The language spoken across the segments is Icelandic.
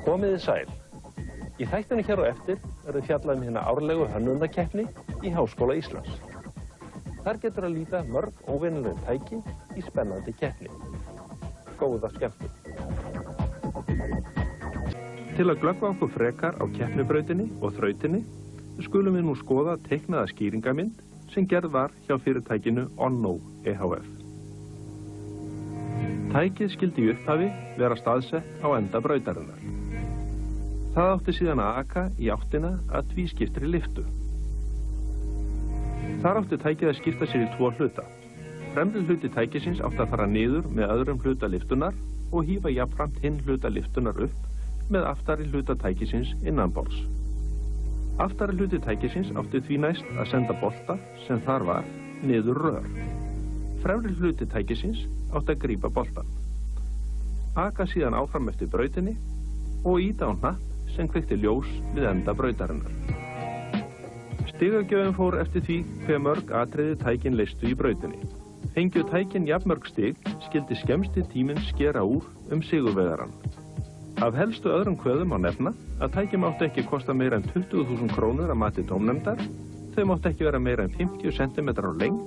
Komiði sæl. Í þættinu hér á eftir verður fjallað hina árlegu hönnunarkeppni í Háskóla Íslands. Þar getur að líta mörg óvenjuleg tæki í spennandi keppni. Góða skemmtun. Til að glöggva okkur frekar á keppnibrautinni og þrautinni skulum við nú skoða teiknaða skýringamynd sem gerð var hjá fyrirtækinu Onno ehf. Tækið skyldi í upphafi vera staðsett á enda brautarinnar. Það átti síðan að aka í áttina að tvískiptri lyftu. Þar átti tækið að skipta sér í tvo hluta. Fremri hluti tækisins átti að fara niður með öðrum hluta lyftunar og hífa jafnframt hinn hluta lyftunar upp með aftari hluta tækisins innanborðs. Aftari hluti tækisins átti því næst að senda bolta sem þar var niður rör. Fremri hluti tækisins átti að grípa boltan. Aka síðan áfram eftir brautinni og ýta á hnapp sem kveikti ljós við enda brautarinnar. Stigagjöfin fór eftir því hve mörg atriði tækin leystu í brautinni. Fengju tækin jafnmörg stig skyldi skemmsti tíminn skera úr sigurvegarann. Af helstu öðrum kvöðum má nefna að tæki máttu ekki kosta meira en 20.000 krónur að mati dómnefndar, þau máttu ekki vera meira en 50 cm á lengd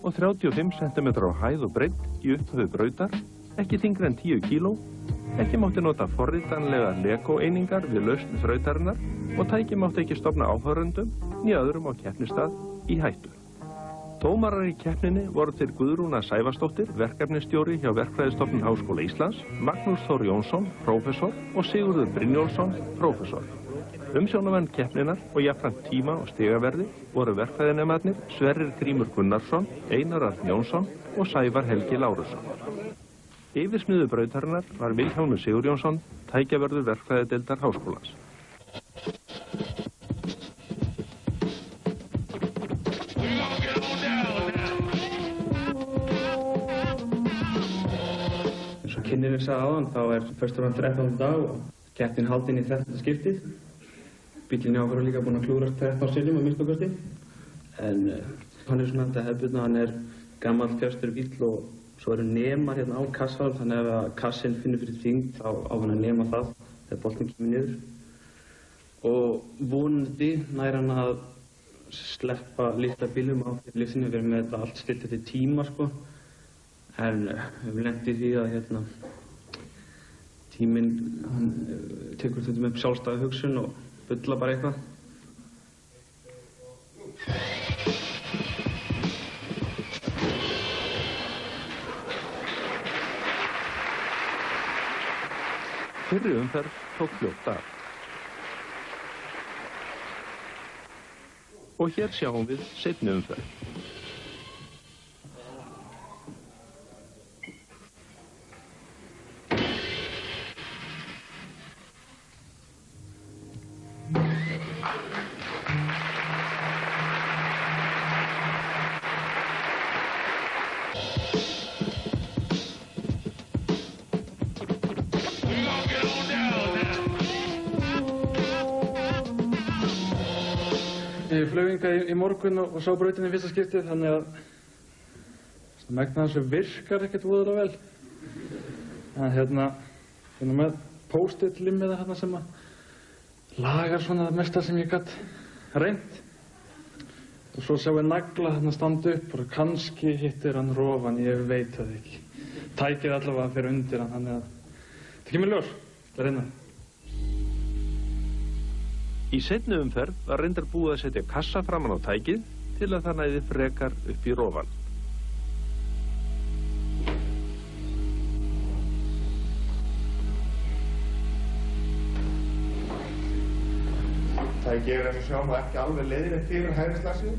og 35 cm á hæð og breidd í upphafi brautar, ekki þyngri en 10 kíló, ekki mátti nota forritanlega Lego-einingar við lausn þrautarinnar og tæki mátti ekki stofna áhorfendum né öðrum á keppnistað í hættu. Dómarar í keppninni voru þeir Guðrúna Sævarsdóttir, verkefnisstjóri hjá Verkfræðistofnun Háskóla Íslands, Magnús Þór Jónsson, prófessor og Sigurður Brynjólfsson, prófessor. Umsjónarmenn keppninnar og jafnframt tíma og stigaverði voru verkfræðinemarnir Sverrir Grímur Gunnarsson, Einar Arn Jónsson og Sævar Helgi Lárusson. Yfirsmiður brautarinnar var Vilhjálmur Sigurjónsson, tækjavörður verkfræðideildar Háskólans. Eins og kynnirinn sagði áðan, þá fyrst og fremst 13. dag og keppnin haldin í 13. skiptið. Bíllinn hjá okkur líka búinn að klúrast 13 sinnum að minnsta kosti. En hann svona þetta hefðbundna, hann gamall fjörstur bíll og svo nemar hérna á kassanum, þannig að ef kassinn finnur fyrir þyngd þá á hann að nema það þegar boltinn kemur niður. Og vonandi nær hann að sleppa litla bílum á fyrir lyftinu, við erum með þetta allt stillt eftir tíma sko. En við lenti í því að tíminn tekur þetta upp sjálfstæða hugsun og bulla bara eitthvað. Fyrri umferð tók fljótt af. Og hér sjáum við seinni umferð. Ég flög hingað í morgun og sá brautinni í fyrsta skiptið, þannig að megna þessu virkar ekkert voðalega vel. En hérna með post-it limmiða hérna sem að lagar svona það mesta sem ég gat reynt. Og svo sjá ég nagla hérna standa upp og kannski hittir hann rofan, ég veit það ekki. Tækið allavega fyrir undir hann, þannig að það kemur ljós, það reyna. Í seinni umferð var reyndar búið að setja kassa framan á tækið til að það næði frekar upp í rofan. Tækið eins og sjá ekki alveg leiðinlegt yfir hægri slagsíðu.